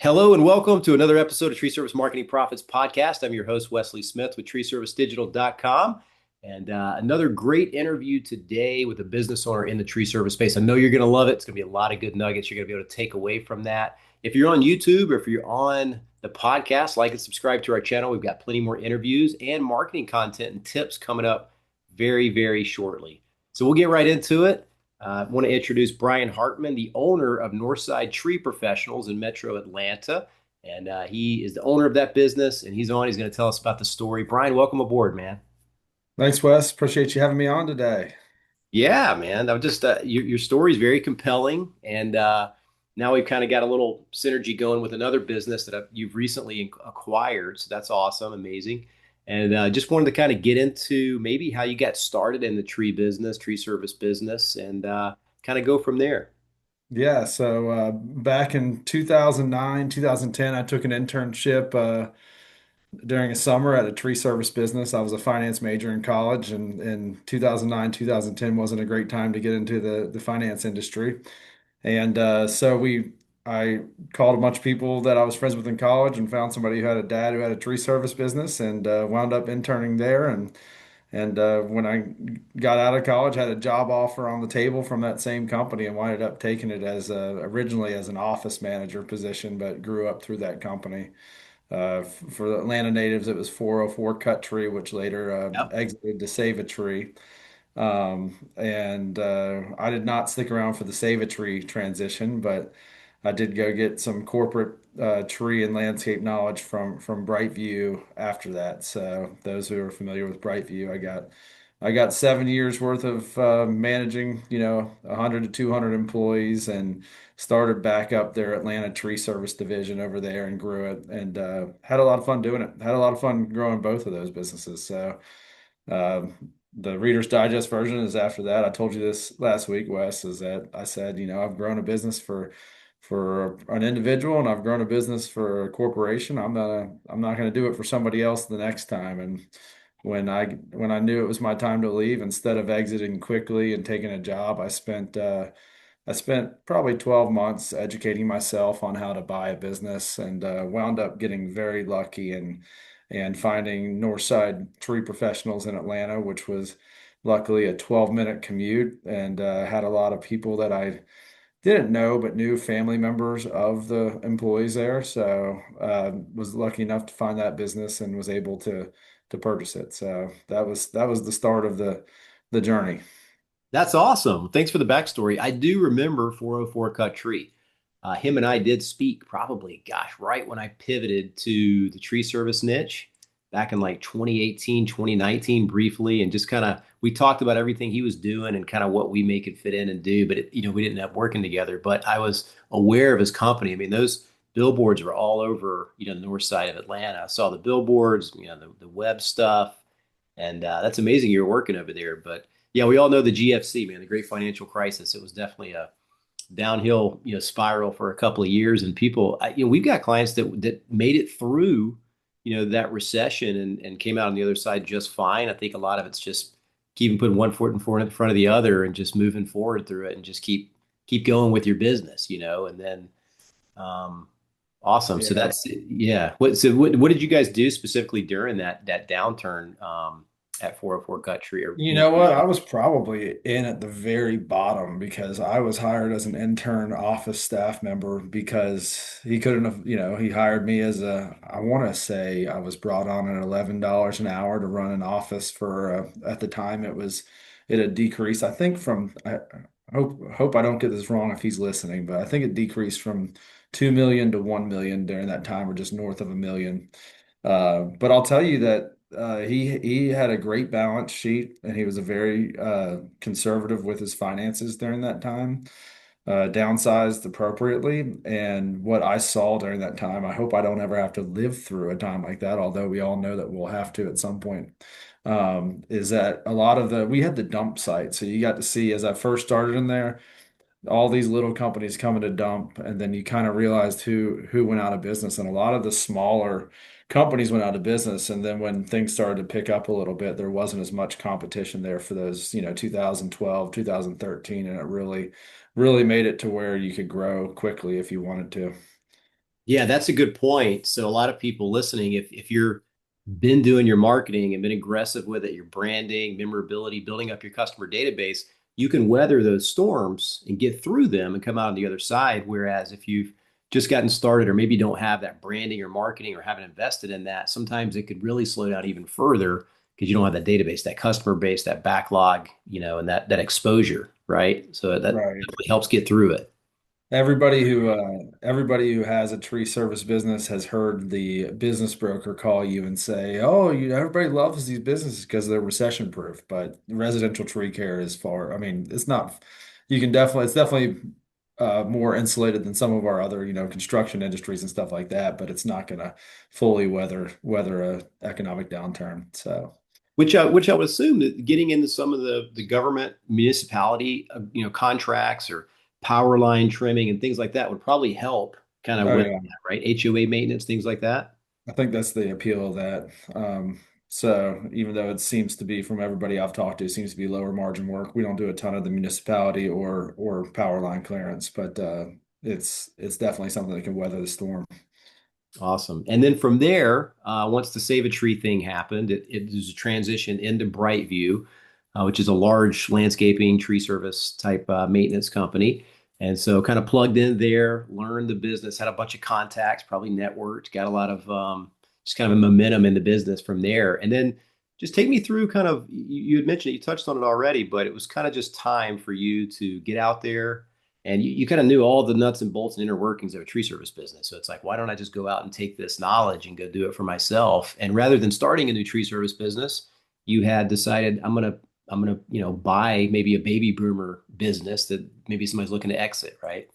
Hello and welcome to another episode of Tree Service Marketing Profits Podcast. I'm your host, Wesley Smith with treeservicedigital.com. And another great interview today with a business owner in the tree service space. I know you're going to love it. It's going to be a lot of good nuggets you're going to be able to take away from that. If you're on YouTube or if you're on the podcast, like and subscribe to our channel. We've got plenty more interviews and marketing content and tips coming up very, very shortly. So we'll get right into it. I want to introduce Brian Hartman, the owner of Northside Tree Professionals in Metro Atlanta. And he is the owner of that business, and he's on. He's going to tell us about the story. Brian, welcome aboard, man. Thanks, Wes. Appreciate you having me on today. Yeah, man. I'm just your story is very compelling, and now we've kind of got a little synergy going with another business that you've recently acquired. So that's awesome, amazing. And just wanted to kind of get into maybe how you got started in the tree business, tree service business, and kind of go from there. Yeah, so back in 2009, 2010, I took an internship during a summer at a tree service business. I was a finance major in college, and in 2009, 2010 wasn't a great time to get into the finance industry. And I called a bunch of people that I was friends with in college and found somebody who had a dad who had a tree service business and wound up interning there. And when I got out of college, had a job offer on the table from that same company and wound up taking it as originally as an office manager position, but grew up through that company. For the Atlanta natives, it was 404 Cut Tree, which later Yep. exited to Save a Tree. And I did not stick around for the Save a Tree transition, but I did go get some corporate tree and landscape knowledge from Brightview after that. So those who are familiar with Brightview, I got 7 years worth of managing, 100 to 200 employees, and started back up their Atlanta tree service division over there and grew it, and had a lot of fun doing it. Had a lot of fun growing both of those businesses. So the Reader's Digest version is after that. I told you this last week, Wes, is that I said, I've grown a business for an individual, and I've grown a business for a corporation. I'm not gonna do it for somebody else the next time. And when I knew it was my time to leave, instead of exiting quickly and taking a job, I spent probably 12 months educating myself on how to buy a business, and wound up getting very lucky and finding Northside Tree Professionals in Atlanta, which was luckily a 12-minute commute, and had a lot of people that I didn't know but knew, family members of the employees there. So was lucky enough to find that business and was able to purchase it. So that was the start of the journey. That's awesome. Thanks for the backstory. I do remember 404 Cut Tree. Him and I did speak probably, gosh, right when I pivoted to the tree service niche back in like 2018, 2019, briefly, and just kind of we talked about everything he was doing and kind of what we make it fit in and do. But we didn't end up working together. But I was aware of his company. I mean, those billboards were all over, the north side of Atlanta. I saw the billboards, the web stuff, and that's amazing you're working over there. But yeah, we all know the GFC, man, the Great Financial Crisis. It was definitely a downhill, spiral for a couple of years, and people, we've got clients that made it through, that recession and came out on the other side just fine. I think a lot of it's just keeping putting one foot in front of the other and just moving forward through it and just keep going with your business, and then um, awesome. So Yeah. that's yeah. What did you guys do specifically during that downturn at 404 Cut Tree or You know what? I was probably in at the very bottom because I was hired as an intern office staff member because he couldn't have, he hired me as I want to say I was brought on at $11 an hour to run an office for, at the time it had decreased. I think I hope I don't get this wrong if he's listening, but I think it decreased from 2 million to 1 million during that time, or just north of a million. But I'll tell you that he had a great balance sheet, and he was a very conservative with his finances during that time. Downsized appropriately. And what I saw during that time, I hope I don't ever have to live through a time like that, although we all know that we'll have to at some point. Is that a lot of we had the dump site, so you got to see, as I first started in there, all these little companies coming to dump, and then you kind of realized who went out of business, and a lot of the smaller companies went out of business. And then when things started to pick up a little bit, there wasn't as much competition there for those, 2012, 2013, and it really made it to where you could grow quickly if you wanted to. Yeah, that's a good point. So a lot of people listening, if you're been doing your marketing and been aggressive with it, your branding, memorability, building up your customer database, you can weather those storms and get through them and come out on the other side. Whereas if you've just gotten started or maybe don't have that branding or marketing or haven't invested in that, sometimes it could really slow down even further because you don't have that database, that customer base, that backlog, and that exposure, right? So that Right. definitely helps get through it. Everybody who has a tree service business has heard the business broker call you and say, "Oh, everybody loves these businesses because they're recession proof." But residential tree care is far. I mean, it's not. It's definitely more insulated than some of our other, construction industries and stuff like that. But it's not going to fully weather a economic downturn. So. Which I would assume that getting into some of the government municipality contracts or power line trimming and things like that would probably help kind of Oh with yeah. that, right? HOA maintenance, things like that. I think that's the appeal of that. So even though it seems to be from everybody I've talked to, it seems to be lower margin work. We don't do a ton of the municipality or power line clearance, but it's definitely something that can weather the storm. Awesome. And then from there, once the Save a Tree thing happened, it was a transition into Brightview, which is a large landscaping tree service type maintenance company. And so kind of plugged in there, learned the business, had a bunch of contacts, probably networked, got a lot of just kind of a momentum in the business from there. And then just take me through kind of, you had mentioned it, you touched on it already, but it was kind of just time for you to get out there and you kind of knew all the nuts and bolts and inner workings of a tree service business. So it's like, why don't I just go out and take this knowledge and go do it for myself? And rather than starting a new tree service business, you had decided I'm gonna buy maybe a baby boomer business that maybe somebody's looking to exit, right?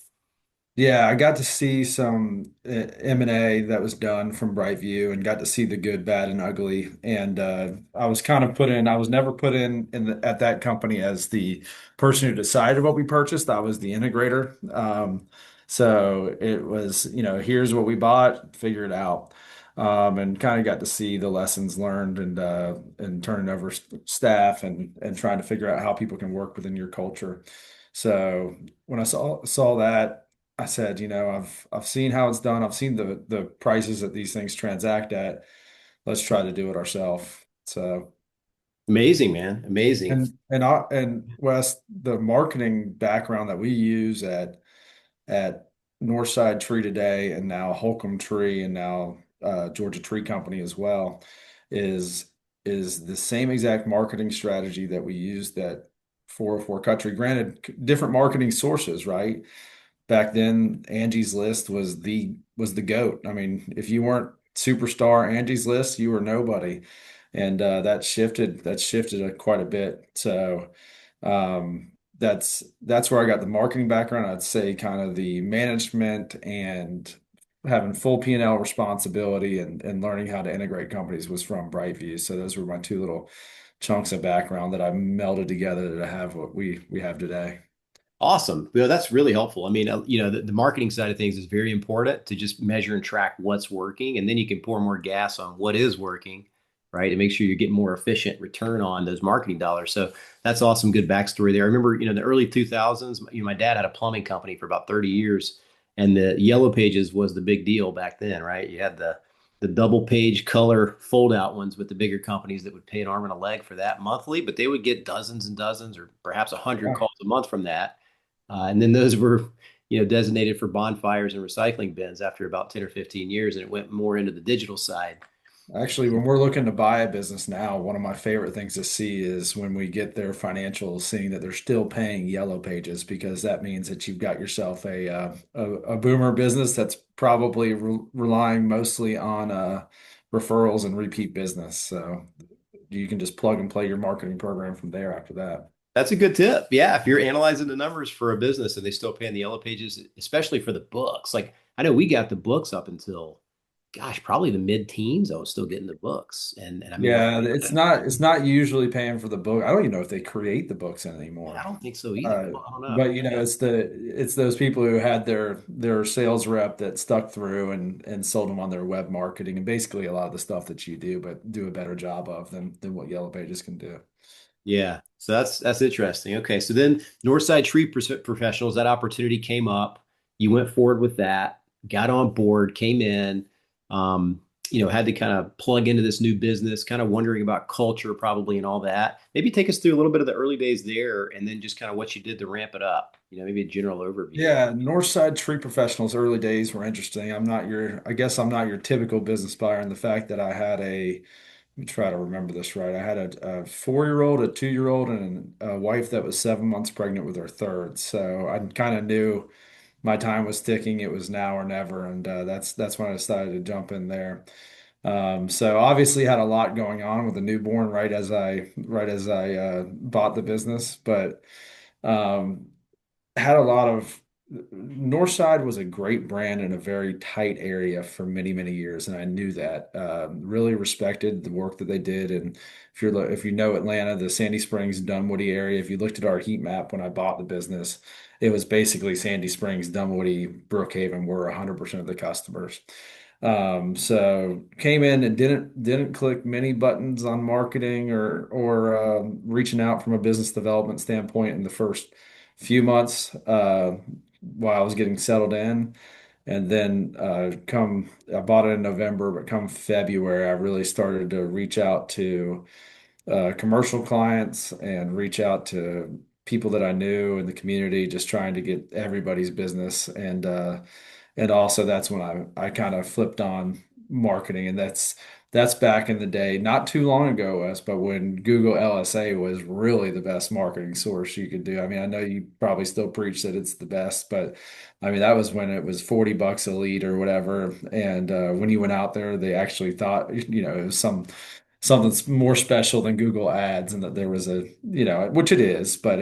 Yeah, I got to see some M&A that was done from Brightview and got to see the good, bad, and ugly. And I was never put at that company as the person who decided what we purchased. I was the integrator. So it was, here's what we bought, figure it out. And kind of got to see the lessons learned and turning over staff and trying to figure out how people can work within your culture. So when I saw that, I said, I've seen how it's done. I've seen the prices that these things transact at. Let's try to do it ourselves. So, Amazing, man. Amazing. and Wes, the marketing background that we use at Northside Tree Today and now Holcomb Tree and now Georgia Tree Company as well is is the same exact marketing strategy that we used at 404 Country. Granted, different marketing sources, right? Back then Angie's List was the GOAT. I mean, if you weren't superstar Angie's List, you were nobody. And that shifted quite a bit. So that's where I got the marketing background. I'd say kind of the management and having full P&L responsibility and learning how to integrate companies was from Brightview. So those were my two little chunks of background that I melded together to have what we have today. Awesome. Well, that's really helpful. I mean, the marketing side of things is very important to just measure and track what's working, and then you can pour more gas on what is working, right? And make sure you're getting more efficient return on those marketing dollars. So that's awesome. Good backstory there. I remember, in the early 2000s, my dad had a plumbing company for about 30 years, and the yellow pages was the big deal back then, right? You had the double page color fold out ones with the bigger companies that would pay an arm and a leg for that monthly, but they would get dozens and dozens or perhaps 100 calls a month from that, and then those were, designated for bonfires and recycling bins after about 10 or 15 years, and it went more into the digital side. Actually, when we're looking to buy a business now, one of my favorite things to see is when we get their financials, seeing that they're still paying yellow pages, because that means that you've got yourself a boomer business that's probably relying mostly on referrals and repeat business. So you can just plug and play your marketing program from there after that. That's a good tip. Yeah, if you're analyzing the numbers for a business and they still pay in the yellow pages, especially for the books. Like I know we got the books up until, gosh, probably the mid-teens. I was still getting the books, and I mean, Yeah, it's not usually paying for the book. I don't even know if they create the books I anymore. don't think so either. Uh, Well, I don't know. but it's those people who had their sales rep that stuck through and sold them on their web marketing and basically a lot of the stuff that you do, but do a better job of than what Yellow Pages can do. Yeah, so that's interesting. Okay, so then Northside Tree Professionals, that opportunity came up. You went forward with that. got on board, came in, had to kind of plug into this new business, kind of wondering about culture probably and all that. Maybe take us through a little bit of the early days there and then just kind of what you did to ramp it up, maybe a general overview. Yeah, Northside Tree Professionals early days were interesting. I guess I'm not your typical business buyer in the fact that let me try to remember this right. I had a 4-year-old, a 2-year-old, and a wife that was 7 months pregnant with her third. So I kind of knew my time was ticking. It was now or never, and that's when I decided to jump in there. So obviously had a lot going on with the newborn right as I bought the business, but um, had a lot of Northside was a great brand in a very tight area for many, many years, and I knew that. Really respected the work that they did, and if you know Atlanta, the Sandy Springs, Dunwoody area, if you looked at our heat map when I bought the business, it was basically Sandy Springs, Dunwoody, Brookhaven were 100% of the customers. So came in and didn't click many buttons on marketing or reaching out from a business development standpoint in the first few months while I was getting settled in. And then come I bought it in November, but come February, I really started to reach out to commercial clients and reach out to people that I knew in the community, just trying to get everybody's business. And also that's when I kind of flipped on marketing, and that's back in the day, not too long ago, Wes, but when Google LSA was really the best marketing source you could do. I mean, I know you probably still preach that it's the best, but I mean, that was when it was $40 a lead or whatever. And when you went out there, they actually thought, it was something more special than Google Ads, and that there was which it is, but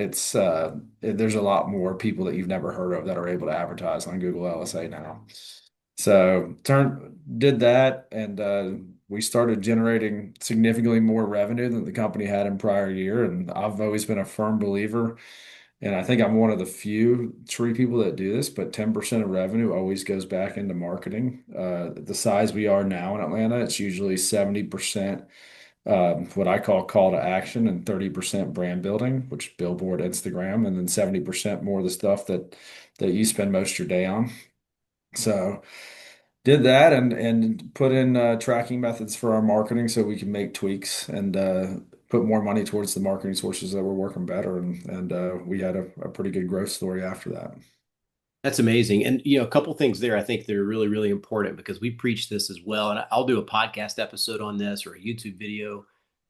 there's a lot more people that you've never heard of that are able to advertise on Google LSA now. So did that, and we started generating significantly more revenue than the company had in prior year. And I've always been a firm believer, and I think I'm one of the few tree people that do this, but 10% of revenue always goes back into marketing. The size we are now in Atlanta, it's usually 70% what I call to action, and 30% brand building, which billboard, Instagram, and then 70% more of the stuff that you spend most of your day on. So did that and put in tracking methods for our marketing so we can make tweaks and put more money towards the marketing sources that were working better. And we had a pretty good growth story after that. That's amazing. And, a couple things there I think that are really, really important because we preach this as well. And I'll do a podcast episode on this or a YouTube video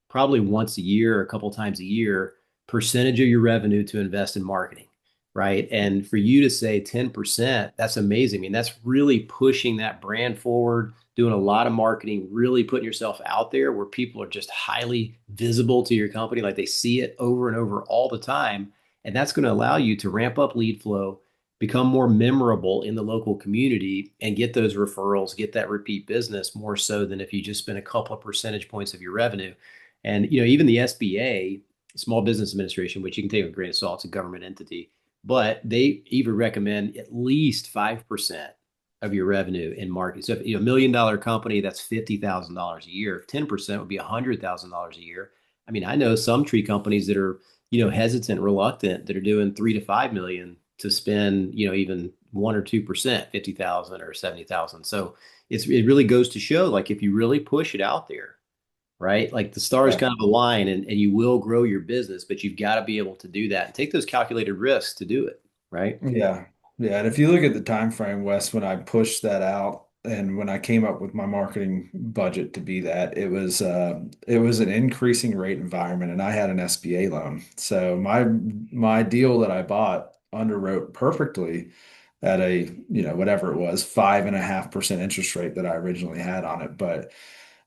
probably once a year, a couple times a year, percentage of your revenue to invest in marketing, right? And for you to say 10%, that's amazing. I mean, that's really pushing that brand forward, doing a lot of marketing, really putting yourself out there where people are just highly visible to your company, like they see it over and over all the time. And that's going to allow you to ramp up lead flow, become more memorable in the local community, and get those referrals, get that repeat business more so than if you just spend a couple of percentage points of your revenue. And even the SBA, Small Business Administration, which you can take with a grain of salt, it's a government entity, but they even recommend at least 5% of your revenue in marketing. So if you're $1 million company, that's $50,000 a year. 10% would be $100,000 a year. I mean, I know some tree companies that are, hesitant, reluctant, that are doing 3 to 5 million to spend, even 1 or 2%, 50,000 or 70,000. So it really goes to show, like, if you really push it out there, right? Like the stars Yeah. kind of align, and you will grow your business, but you've got to be able to do that and take those calculated risks to do it, right? Yeah. Yeah. And if you look at the time frame, Wes, when I pushed that out and when I came up with my marketing budget to be that, it was an increasing rate environment, and I had an SBA loan. So my deal that I bought underwrote perfectly at whatever it was, 5.5% interest rate that I originally had on it. But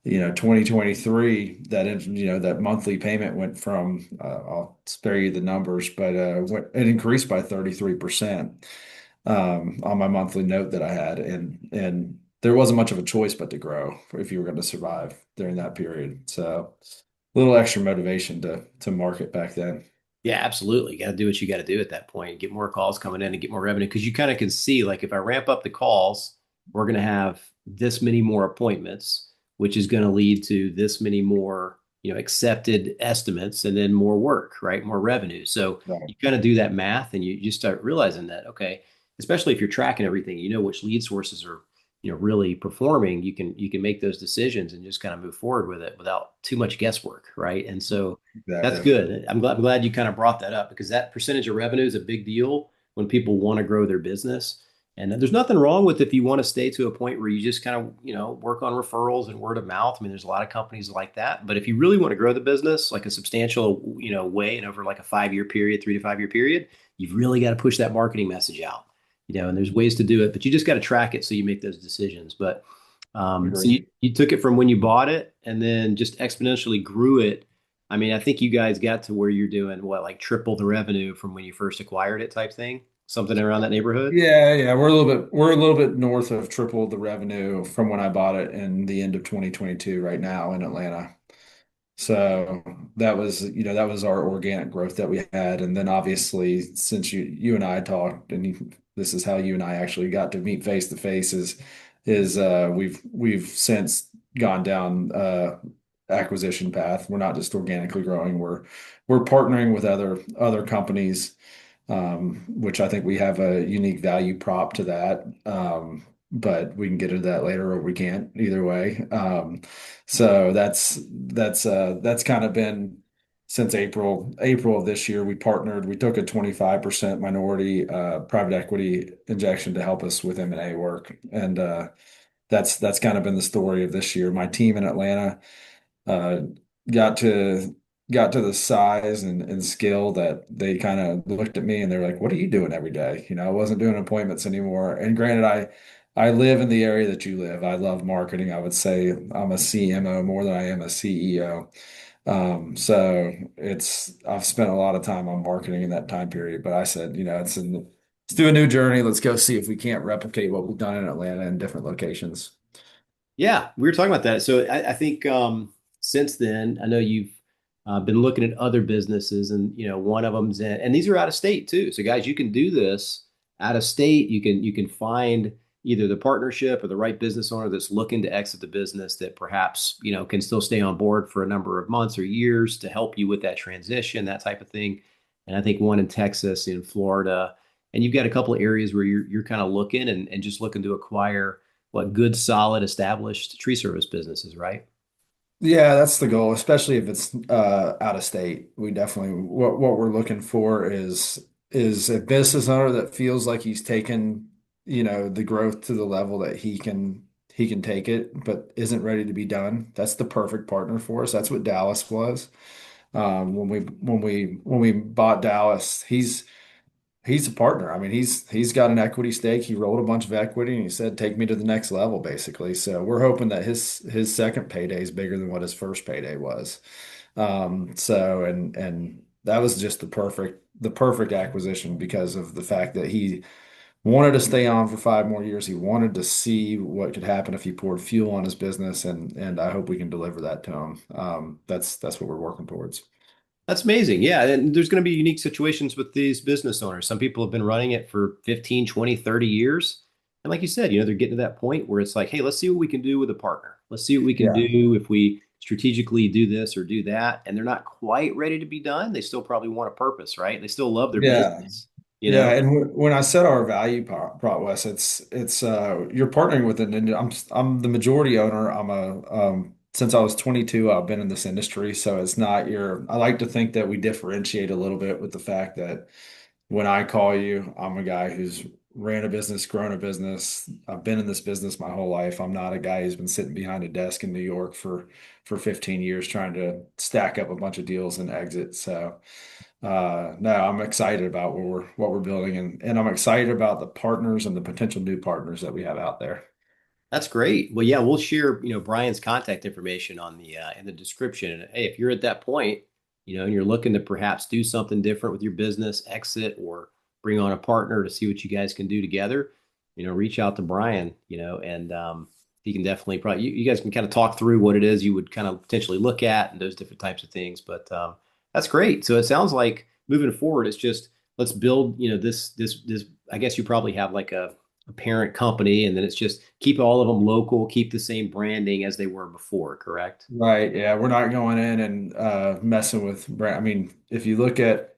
2023, that monthly payment went from, I'll spare you the numbers, but it increased by 33% on my monthly note that I had. And there wasn't much of a choice but to grow if you were going to survive during that period. So a little extra motivation to market back then. Yeah, absolutely. You got to do what you got to do at that point. Get more calls coming in and get more revenue because you kind of can see, like, if I ramp up the calls, we're going to have this many more appointments, which is going to lead to this many more, accepted estimates, and then more work, right? More revenue. So Right. you kind of do that math and you start realizing that, okay, especially if you're tracking everything, you know which lead sources are, really performing. You can make those decisions and just kind of move forward with it without too much guesswork, right? And so that's Exactly. good. I'm glad you kind of brought that up because that percentage of revenue is a big deal when people want to grow their business. And there's nothing wrong with if you want to stay to a point where you just kind of, work on referrals and word of mouth. I mean, there's a lot of companies like that. But if you really want to grow the business like a substantial, way and over like a 5 year period, 3 to 5 year period, you've really got to push that marketing message out. And there's ways to do it, but you just got to track it so you make those decisions. But so you, Agreed. you took it from when you bought it and then just exponentially grew it. I mean, I think you guys got to where you're doing what, like triple the revenue from when you first acquired it type thing, something around that neighborhood. Yeah, yeah, we're a little bit north of triple the revenue from when I bought it in the end of 2022 right now in Atlanta. So that was our organic growth that we had. And then obviously since you and I talked and this is how you and I actually got to meet face to face is we've since gone down acquisition path. We're not just organically growing, we're partnering with other companies, which I think we have a unique value prop to that. But we can get into that later, or we can't. Either way. So that's kind of been since April of this year. We partnered. We took a 25% minority private equity injection to help us with M&A work, and that's kind of been the story of this year. My team in Atlanta uh, got to got to the size and skill that they kind of looked at me and they're like, "What are you doing every day?" I wasn't doing appointments anymore. And granted, I live in the area that you live. I love marketing. I would say I'm a CMO more than I am a CEO. So I've spent a lot of time on marketing in that time period. But I said, let's do a new journey. Let's go see if we can't replicate what we've done in Atlanta in different locations. Yeah, we were talking about that. So I think since then, I know you've been looking at other businesses, and one of them's and these are out of state too. So guys, you can do this out of state. You can find either the partnership or the right business owner that's looking to exit the business that perhaps can still stay on board for a number of months or years to help you with that transition, that type of thing. And I think one in Texas, in Florida, and you've got a couple of areas where you're kind of looking and just looking to acquire what good, solid, established tree service businesses, right? Yeah, that's the goal, especially if it's out of state. We definitely what we're looking for is a business owner that feels like he's taken, the growth to the level that he can take it, but isn't ready to be done. That's the perfect partner for us. That's what Dallas was. When we bought Dallas, he's a partner. I mean, he's got an equity stake. He rolled a bunch of equity and he said, "Take me to the next level," basically. So we're hoping that his second payday is bigger than what his first payday was. And that was just the perfect acquisition because of the fact that he wanted to stay on for 5 more years. He wanted to see what could happen if he poured fuel on his business, and I hope we can deliver that to him. That's what we're working towards. That's amazing. Yeah. And there's going to be unique situations with these business owners. Some people have been running it for 15, 20, 30 years. And like you said, they're getting to that point where it's like, hey, let's see what we can do with a partner. Let's see what we can Yeah. do if we strategically do this or do that. And they're not quite ready to be done. They still probably want a purpose, right? They still love their Yeah. business, Yeah, and when I set our value prop, Wes, it's you're partnering with an I'm the majority owner. I'm a since I was 22, I've been in this industry, so it's not your. I like to think that we differentiate a little bit with the fact that when I call you, I'm a guy who's ran a business, grown a business. I've been in this business my whole life. I'm not a guy who's been sitting behind a desk in New York for 15 years trying to stack up a bunch of deals and exit. So. No, I'm excited about what we're building, and I'm excited about the partners and the potential new partners that we have out there. That's great. Well, yeah, we'll share, Brian's contact information on the in the description. And hey, if you're at that point, and you're looking to perhaps do something different with your business, exit or bring on a partner to see what you guys can do together, reach out to Brian, and he can definitely probably you guys can kind of talk through what it is you would kind of potentially look at and those different types of things. But that's great. So it sounds like moving forward, it's just let's build, this. I guess you probably have like a parent company, and then it's just keep all of them local, keep the same branding as they were before, correct? Right. Yeah, we're not going in and messing with brand. I mean, if you look at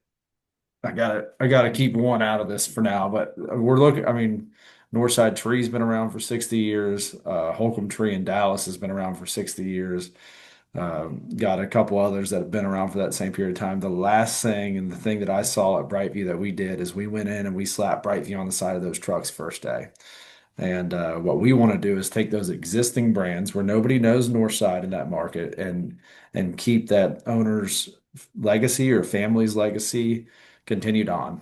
I gotta keep one out of this for now, but we're looking, I mean, Northside Tree's been around for 60 years. Holcomb Tree in Dallas has been around for 60 years. Got a couple others that have been around for that same period of time. The last thing and the thing that I saw at Brightview that we did is we went in and we slapped Brightview on the side of those trucks first day. And what we want to do is take those existing brands where nobody knows Northside in that market and keep that owner's legacy or family's legacy continued on.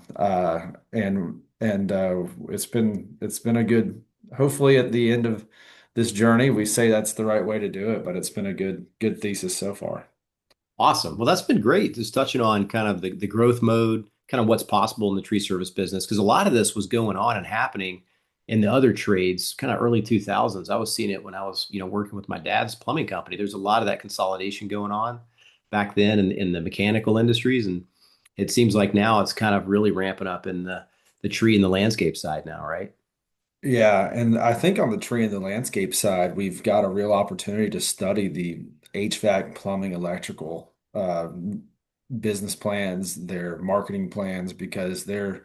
It's been a good. Hopefully, at the end of this journey, we say that's the right way to do it. But it's been a good thesis so far. Awesome. Well, that's been great. Just touching on kind of the growth mode, kind of what's possible in the tree service business, because a lot of this was going on and happening in the other trades, kind of early 2000s. I was seeing it when I was, working with my dad's plumbing company. There's a lot of that consolidation going on back then in the mechanical industries, and it seems like now it's kind of really ramping up in the tree and the landscape side now, right? Yeah, and I think on the tree and the landscape side, we've got a real opportunity to study the HVAC, plumbing, electrical business plans, their marketing plans, because they're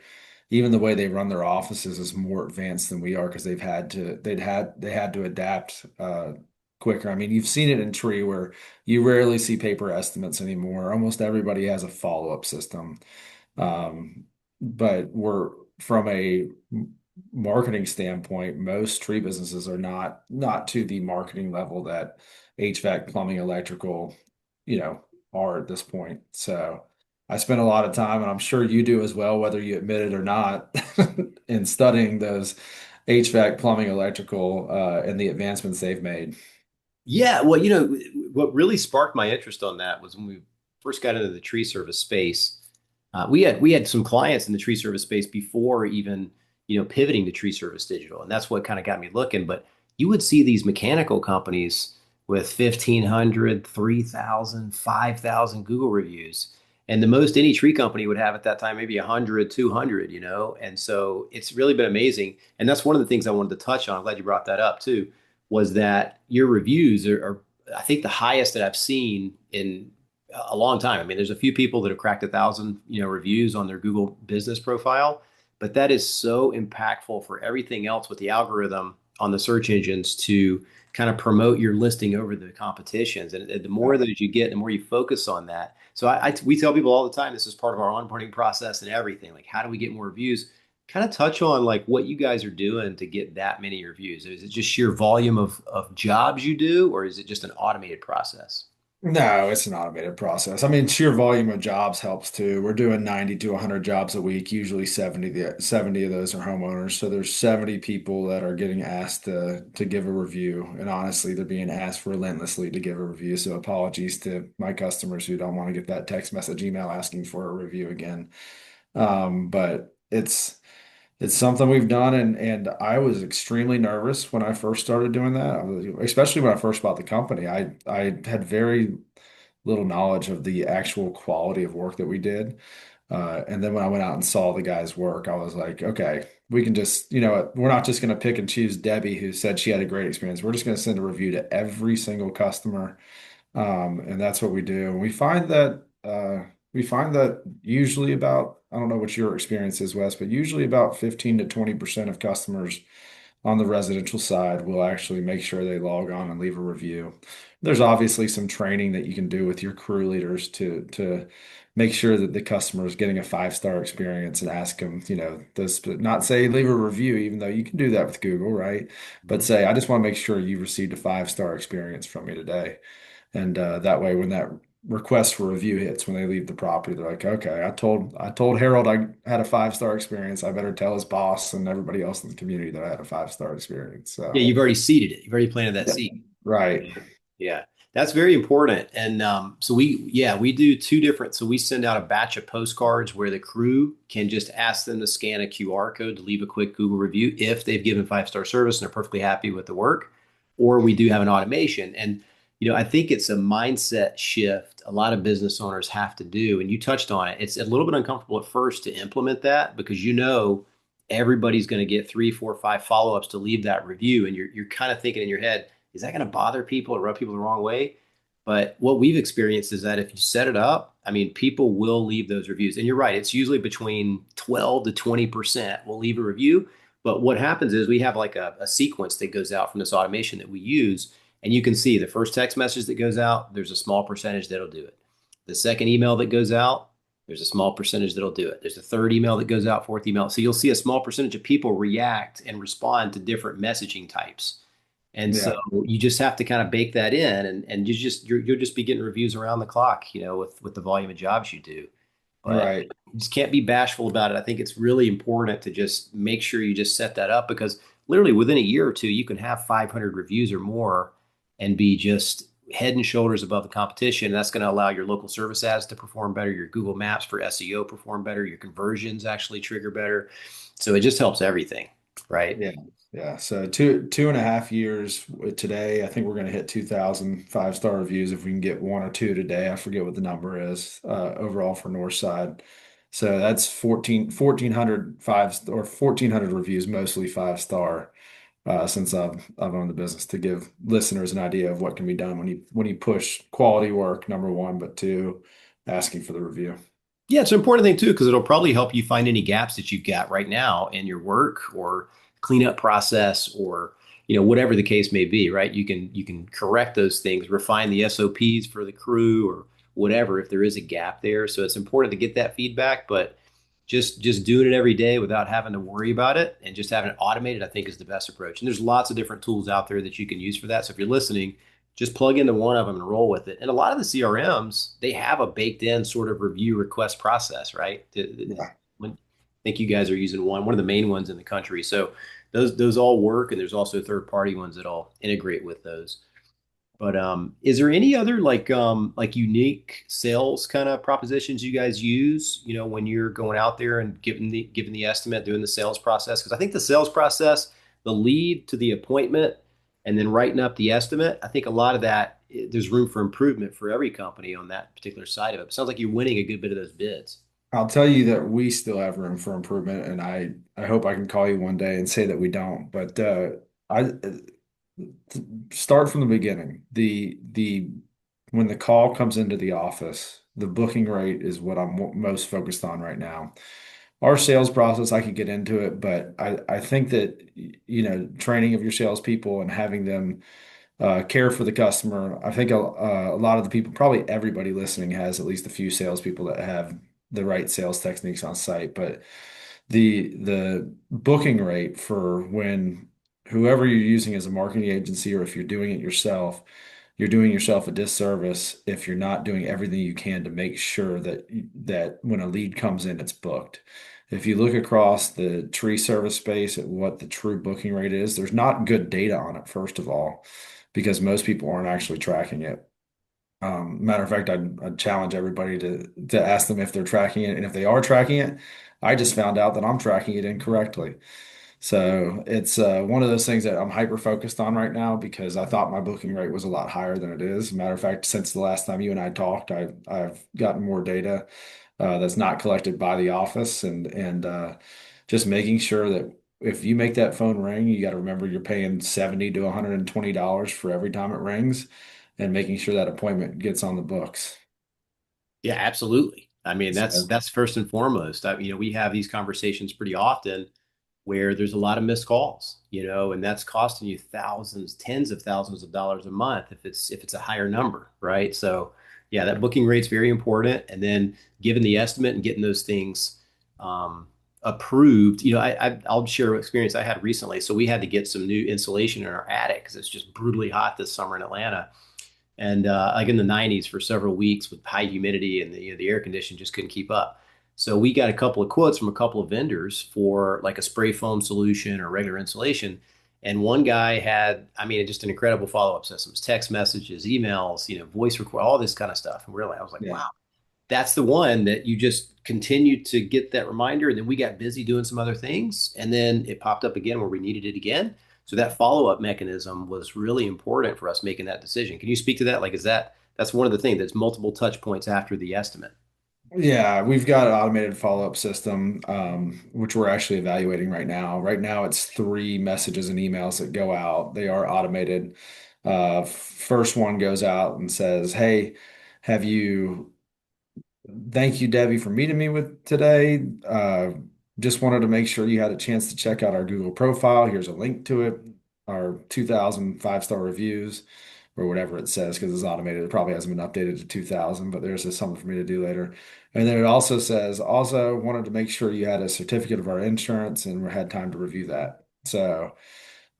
even the way they run their offices is more advanced than we are because they had to adapt quicker. I mean, you've seen it in tree where you rarely see paper estimates anymore. Almost everybody has a follow-up system. But we're from a marketing standpoint, most tree businesses are not to the marketing level that HVAC, plumbing, electrical, you know, are at this point. So I spend a lot of time, and I'm sure you do as well, whether you admit it or not, in studying those HVAC, plumbing, electrical, and the advancements they've made. Yeah, well, what really sparked my interest on that was when we first got into the tree service space. We had some clients in the tree service space before even pivoting to tree service digital, and that's what kind of got me looking. But you would see these mechanical companies with 1,500, 3,000, 5,000 Google reviews, and the most any tree company would have at that time maybe 100, 200. And so it's really been amazing. And that's one of the things I wanted to touch on. I'm glad you brought that up too, was that your reviews are I think the highest that I've seen in a long time. I mean, there's a few people that have cracked 1,000, reviews on their Google business profile, but that is so impactful for everything else with the algorithm on the search engines to kind of promote your listing over the competitions. And the more that you get, the more you focus on that. So we tell people all the time, this is part of our onboarding process and everything. Like, how do we get more reviews? Kind of touch on like what you guys are doing to get that many reviews. Is it just sheer volume of jobs you do, or is it just an automated process? No, it's an automated process. I mean, sheer volume of jobs helps too. We're doing 90 to 100 jobs a week. Usually 70 of those are homeowners. So there's 70 people that are getting asked to give a review. And honestly, they're being asked relentlessly to give a review. So apologies to my customers who don't want to get that text message email asking for a review again. But it's something we've done, and I was extremely nervous when I first started doing that. Especially when I first bought the company. I had very little knowledge of the actual quality of work that we did. And then when I went out and saw the guy's work, I was like, okay, we can just, we're not just going to pick and choose Debbie, who said she had a great experience. We're just going to send a review to every single customer, and that's what we do. And we find that usually about, I don't know what your experience is, Wes, but usually about 15 to 20% of customers on the residential side will actually make sure they log on and leave a review. There's obviously some training that you can do with your crew leaders to make sure that the customer is getting a five-star experience and ask them, this, not say leave a review, even though you can do that with Google, right? But Mhm. say, I just want to make sure you received a five-star experience from me today. And that way, when that request for review hits, when they leave the property, they're like, okay, I told Harold I had a five-star experience. I better tell his boss and everybody else in the community that I had a five-star experience. Yeah, So, you've already seeded it. You've already planted that yeah. seed. Right. Yeah. Yeah. That's very important. And so we do two different. So we send out a batch of postcards where the crew can just ask them to scan a QR code to leave a quick Google review if they've given 5-star service and they're perfectly happy with the work. Or we do have an automation. And, I think it's a mindset shift a lot of business owners have to do. And you touched on it. It's a little bit uncomfortable at first to implement that because everybody's going to get 3, 4, 5 follow-ups to leave that review. And you're kind of thinking in your head, is that going to bother people or rub people the wrong way? But what we've experienced is that if you set it up I mean, people will leave those reviews. And you're right, it's usually between 12 to 20% will leave a review. But what happens is we have like a sequence that goes out from this automation that we use. And you can see the first text message that goes out, there's a small percentage that'll do it. The second email that goes out, there's a small percentage that'll do it. There's a third email that goes out, fourth email. So you'll see a small percentage of people react and respond to different messaging types. And so Yeah, you just have to kind of bake that in, and you'll just be getting reviews around the clock, with the volume of jobs you do. But right. you just can't be bashful about it. I think it's really important to just make sure you just set that up, because literally within a year or two, you can have 500 reviews or more and be just head and shoulders above the competition. That's going to allow your local service ads to perform better, your Google Maps for SEO perform better, your conversions actually trigger better. So it just helps everything, right? Yeah. Yeah. So two and a half years today. I think we're going to hit 2,000 5-star reviews if we can get one or two today. I forget what the number is overall for Northside. So that's 1,400 or 1,400 reviews, mostly 5-star, since I've owned the business, to give listeners an idea of what can be done when you push quality work, number one, but two, asking for the review. Yeah, it's an important thing too, because it'll probably help you find any gaps that you've got right now in your work or cleanup process, or whatever the case may be, right? You can correct those things, refine the SOPs for the crew or whatever if there is a gap there. So it's important to get that feedback, but just doing it every day without having to worry about it and just having it automated, I think is the best approach. And there's lots of different tools out there that you can use for that. So if you're listening, just plug into one of them and roll with it. And a lot of the CRMs, they have a baked in sort of review request process, right? Yeah. I think you guys are using one of the main ones in the country. So those all work, and there's also third party ones that all integrate with those. But is there any other like unique sales kind of propositions you guys use, when you're going out there and giving the estimate, doing the sales process? Because I think the sales process, the lead to the appointment, and then writing up the estimate, I think a lot of that there's room for improvement for every company on that particular side of it. It sounds like you're winning a good bit of those bids. I'll tell you that we still have room for improvement, and I hope I can call you one day and say that we don't. But I start from the beginning. The when the call comes into the office, the booking rate is what I'm most focused on right now. Our sales process, I could get into it, but I think that training of your salespeople and having them care for the customer. I think a lot of the people, probably everybody listening, has at least a few salespeople that have the right sales techniques on site. But the booking rate for when whoever you're using as a marketing agency, or if you're doing it yourself, you're doing yourself a disservice if you're not doing everything you can to make sure that when a lead comes in, it's booked. If you look across the tree service space at what the true booking rate is, there's not good data on it, first of all, because most people aren't actually tracking it. Matter of fact, I'd challenge everybody to ask them if they're tracking it, and if they are tracking it, I just found out that I'm tracking it incorrectly. So it's one of those things that I'm hyper focused on right now, because I thought my booking rate was a lot higher than it is. Matter of fact, since the last time you and I talked, I've gotten more data that's not collected by the office, and just making sure that if you make that phone ring, you got to remember you're paying 70 to $120 for every time it rings, and making sure that appointment gets on the books. Yeah, absolutely. I mean, that's So that's first and foremost. We have these conversations pretty often where there's a lot of missed calls, and that's costing you thousands, tens of thousands of dollars a month if it's a higher number, right? So, yeah, that booking rate's very important, and then given the estimate and getting those things approved. I'll share an experience I had recently. So we had to get some new insulation in our attic because it's just brutally hot this summer in Atlanta, and like in the 90s for several weeks with high humidity, and the air condition just couldn't keep up. So we got a couple of quotes from a couple of vendors for like a spray foam solution or regular insulation. And one guy had, I mean, just an incredible follow-up systems, text messages, emails, voice record, all this kind of stuff. And really, I was like, yeah. wow, that's the one that you just continued to get that reminder. And then we got busy doing some other things. And then it popped up again where we needed it again. So that follow-up mechanism was really important for us making that decision. Can you speak to that? Like, that's one of the things that's multiple touch points after the estimate. Yeah, we've got an automated follow-up system, which we're actually evaluating right now. Right now, it's 3 messages and emails that go out. They are automated. First one goes out and says, "Hey, have you Thank you, Debbie, for meeting me with today. Just wanted to make sure you had a chance to check out our Google profile. Here's a link to it, our 2,000 5-star reviews, or whatever it says, because it's automated. It probably hasn't been updated to 2,000, but there's just something for me to do later. And then it also says, also wanted to make sure you had a certificate of our insurance and had time to review that. So,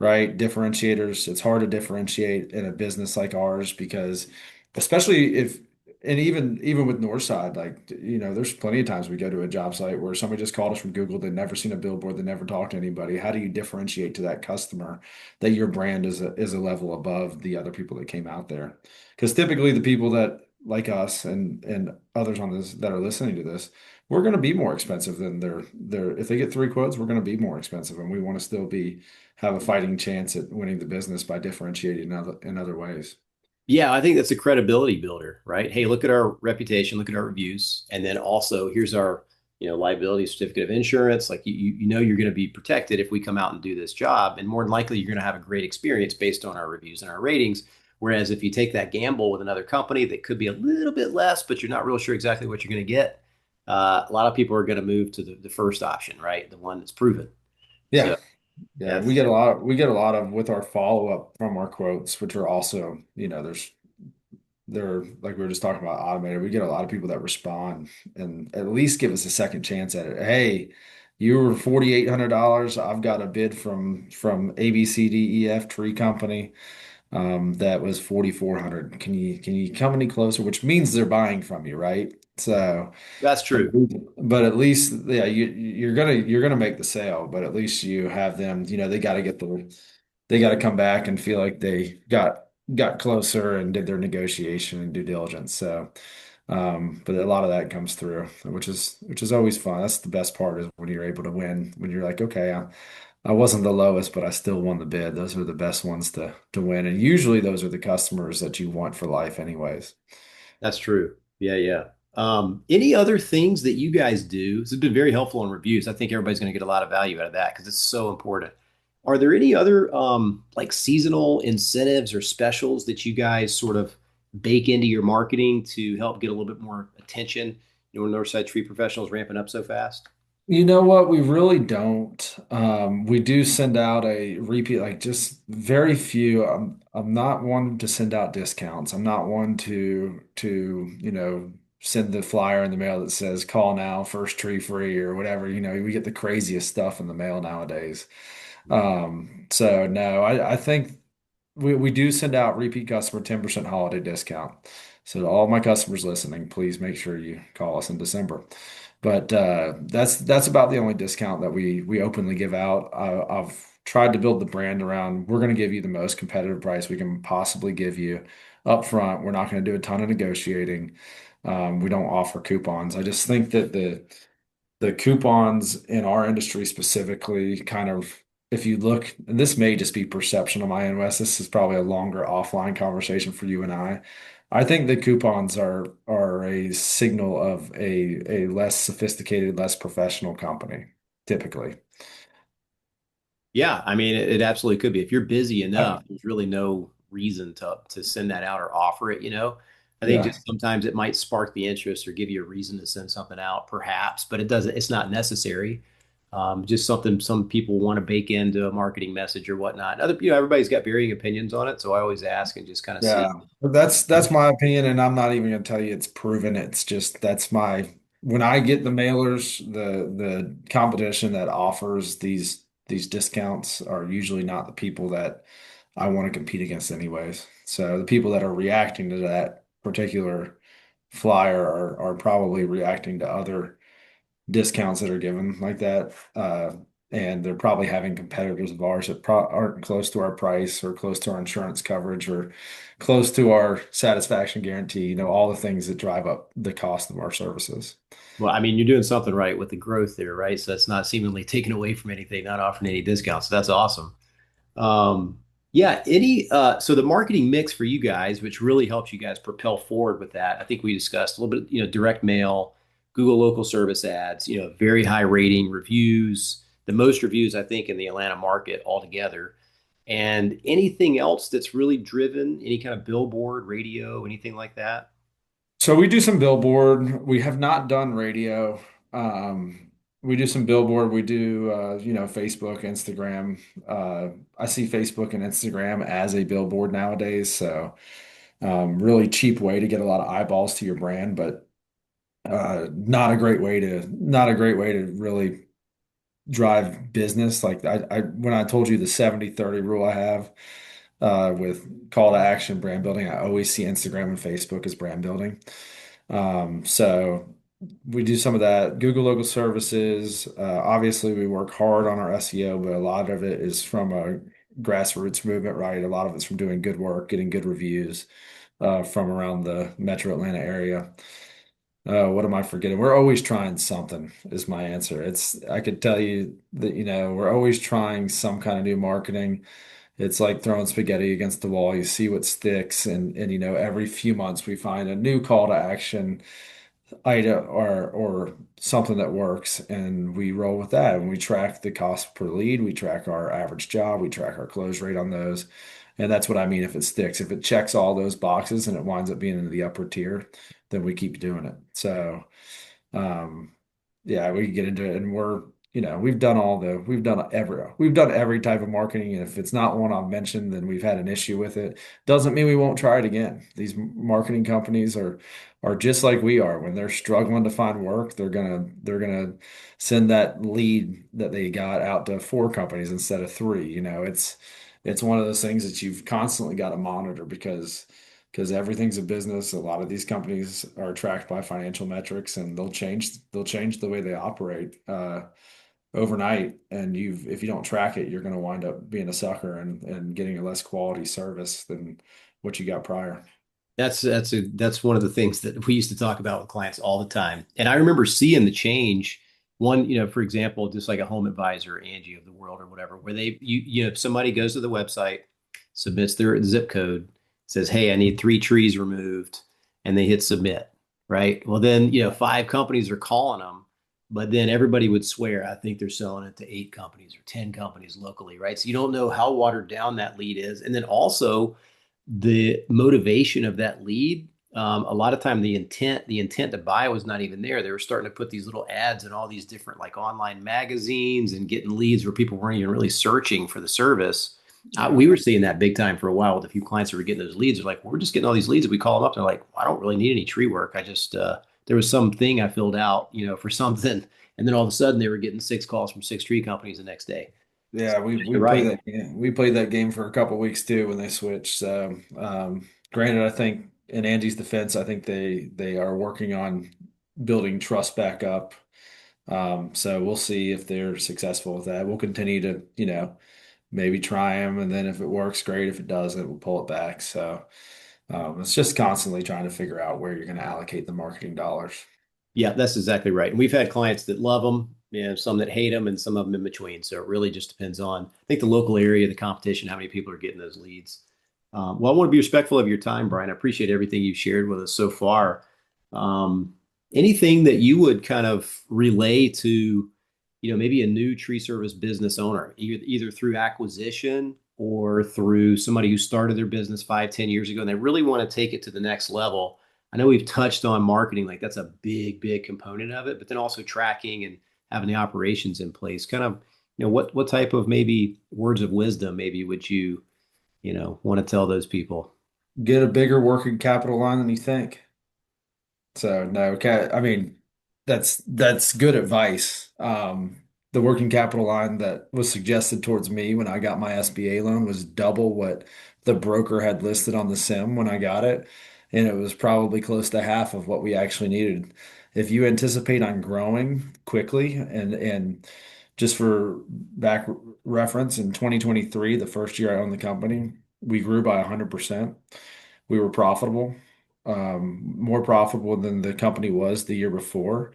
right, differentiators, it's hard to differentiate in a business like ours because especially if and even with Northside, like there's plenty of times we go to a job site where somebody just called us from Google, they've never seen a billboard, they never talked to anybody. How do you differentiate to that customer that your brand is a level above the other people that came out there? Because typically the people that like us and others on this that are listening to this, we're going to be more expensive than their if they get three quotes, we're going to be more expensive, and we want to still be have a fighting chance at winning the business by differentiating in other ways. Yeah, I think that's a credibility builder, right? Hey, look at our reputation, look at our reviews, and then also here's our, liability certificate of insurance. Like you know you're going to be protected if we come out and do this job, and more than likely you're going to have a great experience based on our reviews and our ratings. Whereas if you take that gamble with another company that could be a little bit less, but you're not real sure exactly what you're going to get, a lot of people are going to move to the first option, right? The one that's proven. Yeah. So Yeah, that's we get a lot of with our follow up from our quotes, which are also, they're like we were just talking about automated. We get a lot of people that respond and at least give us a second chance at it. Hey, you were $4,800. I've got a bid from ABCDEF Tree Company. That was 4,400. Can you come any closer? Which means they're buying from you, right? So, that's but, true. but at least, yeah, you're gonna make the sale. But at least you have them. They got to come back and feel like they got closer and did their negotiation and due diligence. So, but a lot of that comes through, which is always fun. That's the best part is when you're able to win. When you're like, okay, I wasn't the lowest, but I still won the bid. Those are the best ones to win. And usually those are the customers that you want for life anyways. That's true. Yeah, yeah. Any other things that you guys do? This has been very helpful in reviews. I think everybody's going to get a lot of value out of that because it's so important. Are there any other like seasonal incentives or specials that you guys sort of bake into your marketing to help get a little bit more attention? When Northside Tree Professionals ramping up so fast. You know what? We really don't. We do send out a repeat, like just very few. I'm not one to send out discounts. I'm not one to send the flyer in the mail that says call now, first tree free or whatever. We get the craziest stuff in the mail nowadays. So no, I think we do send out repeat customer 10% holiday discount. So to all my customers listening, please make sure you call us in December. But that's about the only discount that we openly give out. I've tried to build the brand around. We're going to give you the most competitive price we can possibly give you up front. We're not going to do a ton of negotiating. We don't offer coupons. I just think that the coupons in our industry specifically kind of, if you look, and this may just be perception on my end, Wes, this is probably a longer offline conversation for you and I. I think the coupons are a signal of a less sophisticated, less professional company, typically. Yeah, I mean, it absolutely could be. If you're busy Uh, enough, there's really no reason to send that out or offer it. I think yeah. just sometimes it might spark the interest or give you a reason to send something out, perhaps, but it's not necessary. Just something some people want to bake into a marketing message or whatnot. Everybody's got varying opinions on it, so I always ask and just kind of see. Yeah, but that's my opinion, and I'm not even going to tell you it's proven. It's just that's my when I get the mailers, the competition that offers these discounts are usually not the people that I want to compete against anyways. So the people that are reacting to that particular flyer are probably reacting to other discounts that are given like that. And they're probably having competitors of ours that aren't close to our price or close to our insurance coverage or close to our satisfaction guarantee, all the things that drive up the cost of our services. Well, I mean, you're doing something right with the growth there, right? So that's not seemingly taken away from anything, not offering any discounts. So that's awesome. Um, yeah, so the marketing mix for you guys, which really helps you guys propel forward with that. I think we discussed a little bit, direct mail, Google local service ads, very high rating reviews, the most reviews I think in the Atlanta market altogether. And anything else that's really driven, any kind of billboard, radio, anything like that? So we do some billboard. We have not done radio. Um, we do some billboard. We do, Facebook, Instagram. I see Facebook and Instagram as a billboard nowadays. So, really cheap way to get a lot of eyeballs to your brand, but not a great way to really drive business. Like when I told you the 70/30 rule I have with call to action brand building, I always see Instagram and Facebook as brand building. So we do some of that. Google local services. Obviously, we work hard on our SEO, but a lot of it is from a grassroots movement, right? A lot of it's from doing good work, getting good reviews from around the Metro Atlanta area. What am I forgetting? We're always trying something, is my answer. I could tell you that, we're always trying some kind of new marketing. It's like throwing spaghetti against the wall. You see what sticks, and every few months we find a new call to action item or something that works, and we roll with that. And we track the cost per lead, we track our average job, we track our close rate on those. And that's what I mean if it sticks. If it checks all those boxes and it winds up being in the upper tier, then we keep doing it. So um, yeah, we can get into it, and we've done every type of marketing, and if it's not one I've mentioned, then we've had an issue with it. Doesn't mean we won't try it again. These marketing companies are just like we are. When they're struggling to find work, they're gonna send that lead that they got out to four companies instead of three. It's one of those things that you've constantly got to monitor because everything's a business. A lot of these companies are tracked by financial metrics, and they'll change the way they operate overnight. And if you don't track it, you're going to wind up being a sucker and getting a less quality service than what you got prior. That's one of the things that we used to talk about with clients all the time. And I remember seeing the change. One, for example, just like a home advisor, Angie of the world or whatever, where somebody goes to the website, submits their zip code, says, "Hey, I need 3 trees removed," and they hit submit, right? Well, then, five companies are calling them, but then everybody would swear, I think they're selling it to 8 companies or 10 companies locally, right? So you don't know how watered down that lead is. And then also, the motivation of that lead, a lot of time the intent to buy was not even there. They were starting to put these little ads in all these different like online magazines and getting leads where people weren't even really searching for the service. Yeah. We were seeing that big time for a while with a few clients who were getting those leads. They're like, we're just getting all these leads. And we call them up. They're like, well, I don't really need any tree work. I just, there was something I filled out, for something. And then all of a sudden they were getting 6 calls from 6 tree companies the next day. Yeah, So we you're played right. that game. We played that game for a couple weeks too when they switched. So, granted, I think in Andy's defense, I think they are working on building trust back up. So we'll see if they're successful with that. We'll continue to, maybe try them, and then if it works, great. If it doesn't, we'll pull it back. So, it's just constantly trying to figure out where you're going to allocate the marketing dollars. Yeah, that's exactly right. And we've had clients that love them, some that hate them, and some of them in between. So it really just depends on, I think, the local area, the competition, how many people are getting those leads. Well, I want to be respectful of your time, Brian. I appreciate everything you've shared with us so far. Um, Anything that you would kind of relay to, maybe a new tree service business owner, either through acquisition or through somebody who started their business 5, 10 years ago, and they really want to take it to the next level. I know we've touched on marketing, like that's a big, big component of it, but then also tracking and having the operations in place. Kind of, what type of maybe words of wisdom maybe would you, want to tell those people? Get a bigger working capital line than you think. So no, okay. I mean, that's good advice. The working capital line that was suggested towards me when I got my SBA loan was double what the broker had listed on the sim when I got it, and it was probably close to half of what we actually needed. If you anticipate on growing quickly, and just for back reference, in 2023, the first year I owned the company, we grew by 100%. We were profitable, more profitable than the company was the year before.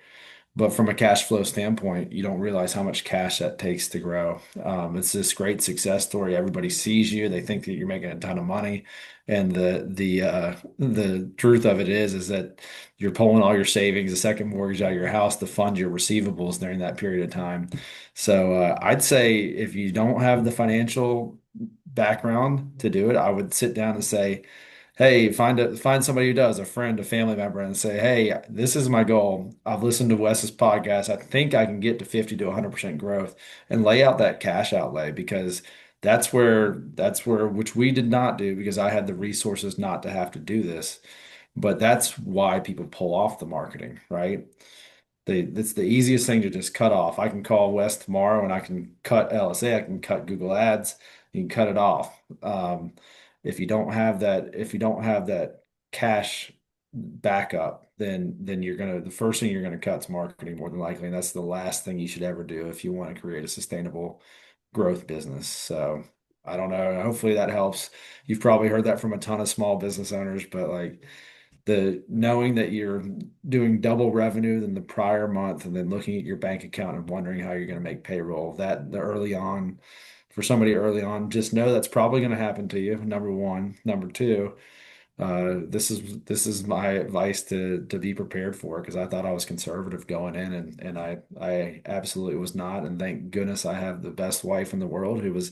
But from a cash flow standpoint, you don't realize how much cash that takes to grow. It's this great success story. Everybody sees you; they think that you're making a ton of money, and the truth of it is that you're pulling all your savings, a second mortgage out of your house to fund your receivables during that period of time. So I'd say if you don't have the financial background to do it, I would sit down and say, hey, find somebody who does, a friend, a family member, and say, hey, this is my goal. I've listened to Wes's podcast. I think I can get to 50 to 100% growth and lay out that cash outlay because that's where which we did not do because I had the resources not to have to do this. But that's why people pull off the marketing, right? It's the easiest thing to just cut off. I can call Wes tomorrow and I can cut LSA, I can cut Google Ads, you can cut it off. If you don't have that cash backup, then the first thing you're gonna cut is marketing more than likely, and that's the last thing you should ever do if you want to create a sustainable growth business. So I don't know. Hopefully that helps. You've probably heard that from a ton of small business owners, but like the knowing that you're doing double revenue than the prior month and then looking at your bank account and wondering how you're going to make payroll, that the early on for somebody early on, just know that's probably going to happen to you. Number one. Number two, this is my advice to be prepared for because I thought I was conservative going in and I absolutely was not. And thank goodness I have the best wife in the world who was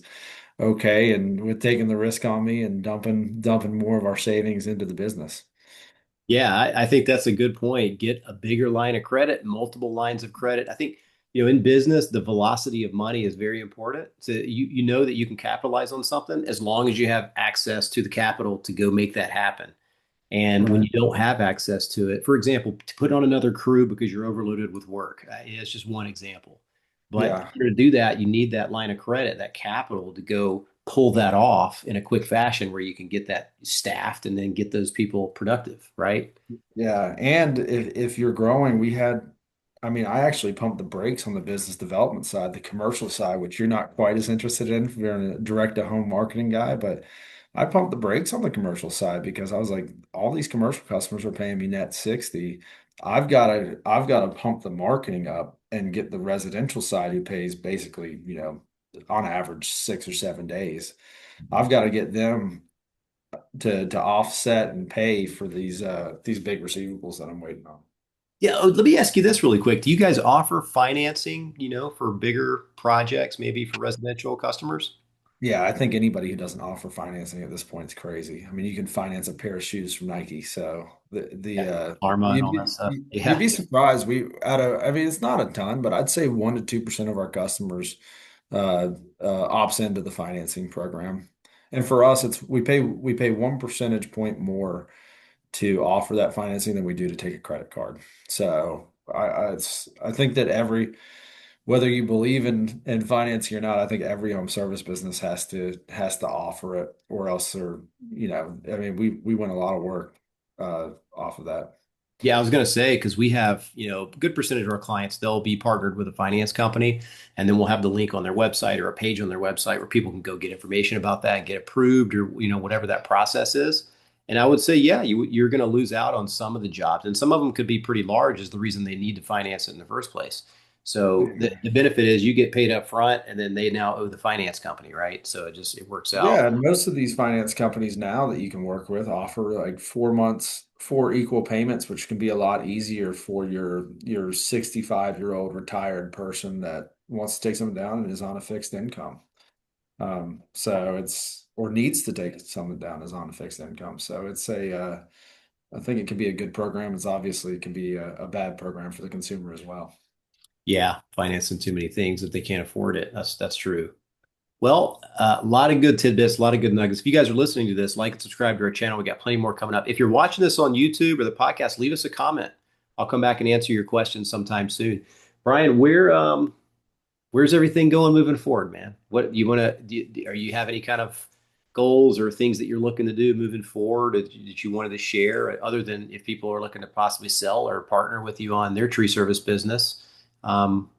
okay and with taking the risk on me and dumping more of our savings into the business. Yeah, I think that's a good point. Get a bigger line of credit, multiple lines of credit. I think, in business, the velocity of money is very important. So you know that you can capitalize on something as long as you have access to the capital to go make that happen. And when Right. you don't have access to it, for example, to put on another crew because you're overloaded with work, it's just one example. But Yeah. in order to do that, you need that line of credit, that capital to go pull that off in a quick fashion where you can get that staffed and then get those people productive, right? Yeah, and if you're growing, I mean, I actually pumped the brakes on the business development side, the commercial side, which you're not quite as interested in if you're a direct to home marketing guy, but I pumped the brakes on the commercial side because I was like, all these commercial customers are paying me net 60. I've got to pump the marketing up and get the residential side who pays basically, on average 6 or 7 days. I've got to get them to offset and pay for these big receivables that I'm waiting on. Yeah, let me ask you this really quick. Do you guys offer financing, for bigger projects, maybe for residential customers? Yeah, I think anybody who doesn't offer financing at this point is crazy. I mean, you can finance a pair of shoes from Nike, so Yeah, Arma and all that stuff. you'd Yeah. be surprised. I mean, it's not a ton, but I'd say 1 to 2% of our customers uh, opts into the financing program. And for us, it's we pay 1 percentage point more to offer that financing than we do to take a credit card. So I think that whether you believe in financing or not, I think every home service business has to offer it, or else I mean, we win a lot of work off of that. Yeah, I was going to say, because we have, a good percentage of our clients, they'll be partnered with a finance company, and then we'll have the link on their website or a page on their website where people can go get information about that and get approved or, whatever that process is. And I would say, yeah, you're going to lose out on some of the jobs, and some of them could be pretty large, is the reason they need to finance it in the first place. So the benefit is you get paid up front, and then they now owe the finance company, right? So it works out. Yeah, and most of these finance companies now that you can work with offer like 4 months, four equal payments, which can be a lot easier for your 65-year-old retired person that wants to take something down and is on a fixed income. So it's or needs to take something down is on a fixed income. So I think it can be a good program. It can be a bad program for the consumer as well. Yeah, financing too many things if they can't afford it. That's true. Well, a lot of good tidbits, a lot of good nuggets. If you guys are listening to this, like and subscribe to our channel. We got plenty more coming up. If you're watching this on YouTube or the podcast, leave us a comment. I'll come back and answer your questions sometime soon. Brian, where's everything going moving forward, man? What you want to do? Are you have any kind of goals or things that you're looking to do moving forward that you wanted to share, other than if people are looking to possibly sell or partner with you on their tree service business?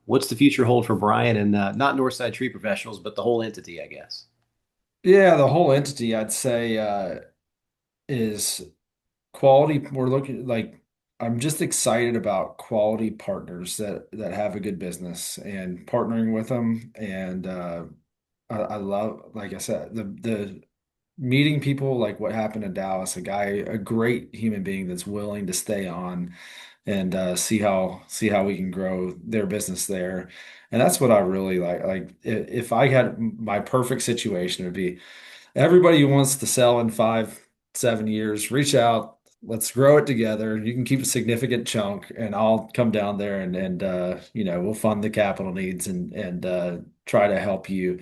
What's the future hold for Brian and not Northside Tree Professionals, but the whole entity, I guess? Yeah, the whole entity, I'd say, is quality. We're looking like I'm just excited about quality partners that have a good business and partnering with them. And I love, like I said, the meeting people like what happened in Dallas, a great human being that's willing to stay on and see how we can grow their business there. And that's what I really like. Like if I had my perfect situation, it would be everybody who wants to sell in 7 years. Reach out. Let's grow it together. You can keep a significant chunk, and I'll come down there and we'll fund the capital needs and try to help you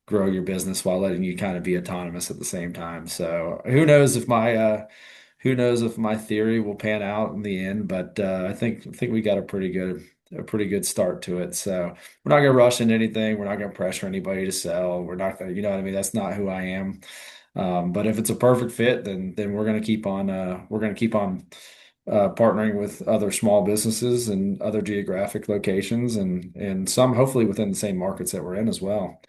grow your business while letting you kind of be autonomous at the same time. So who knows if my theory will pan out in the end, but I think we got a pretty good start to it. So we're not gonna rush into anything. We're not gonna pressure anybody to sell. We're not gonna, you know what I mean? That's not who I am. But if it's a perfect fit, then we're gonna keep on partnering with other small businesses and other geographic locations and some hopefully within the same markets that we're in as well.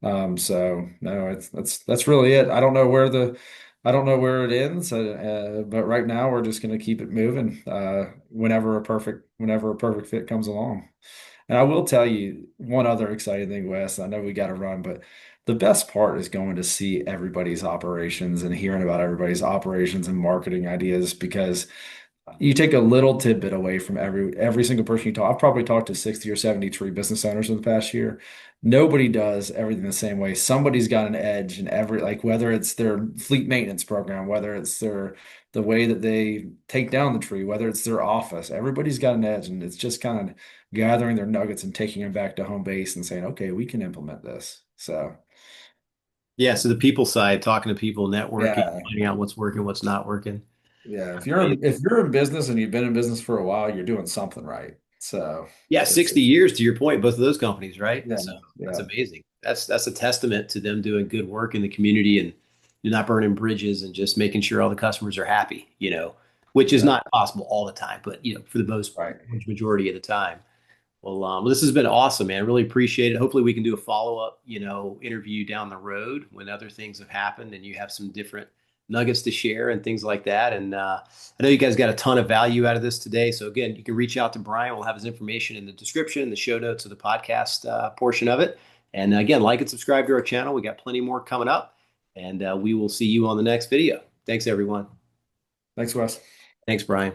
So no, that's really it. I don't know where it ends, but right now we're just going to keep it moving. Whenever a perfect fit comes along. And I will tell you one other exciting thing, Wes. I know we got to run, but the best part is going to see everybody's operations and hearing about everybody's operations and marketing ideas because you take a little tidbit away from every single person you talk. I've probably talked to 60 or 73 business owners in the past year. Nobody does everything the same way. Somebody's got an edge in every, like whether it's their fleet maintenance program, whether it's the way that they take down the tree, whether it's their office. Everybody's got an edge, and it's just kind of gathering their nuggets and taking them back to home base and saying, okay, we can implement this. So Yeah, so the people side, talking to people, networking, yeah. finding out what's working, what's not working. Yeah, if you're in business and you've been in business for a while, you're doing something right. So Yeah, it's 60 years to your point, both of those companies, right? yeah, So that's yeah, amazing. That's a testament to them doing good work in the community and you're not burning bridges and just making sure all the customers are happy, which is yeah, not possible all the time, but for the most right. large majority of the time. Well, this has been awesome, man. Really appreciate it. Hopefully, we can do a follow-up, interview down the road when other things have happened and you have some different nuggets to share and things like that. And I know you guys got a ton of value out of this today. So again, you can reach out to Brian. We'll have his information in the description, the show notes of the podcast portion of it. And again, like and subscribe to our channel. We got plenty more coming up, and we will see you on the next video. Thanks, everyone. Thanks, Wes. Thanks, Brian.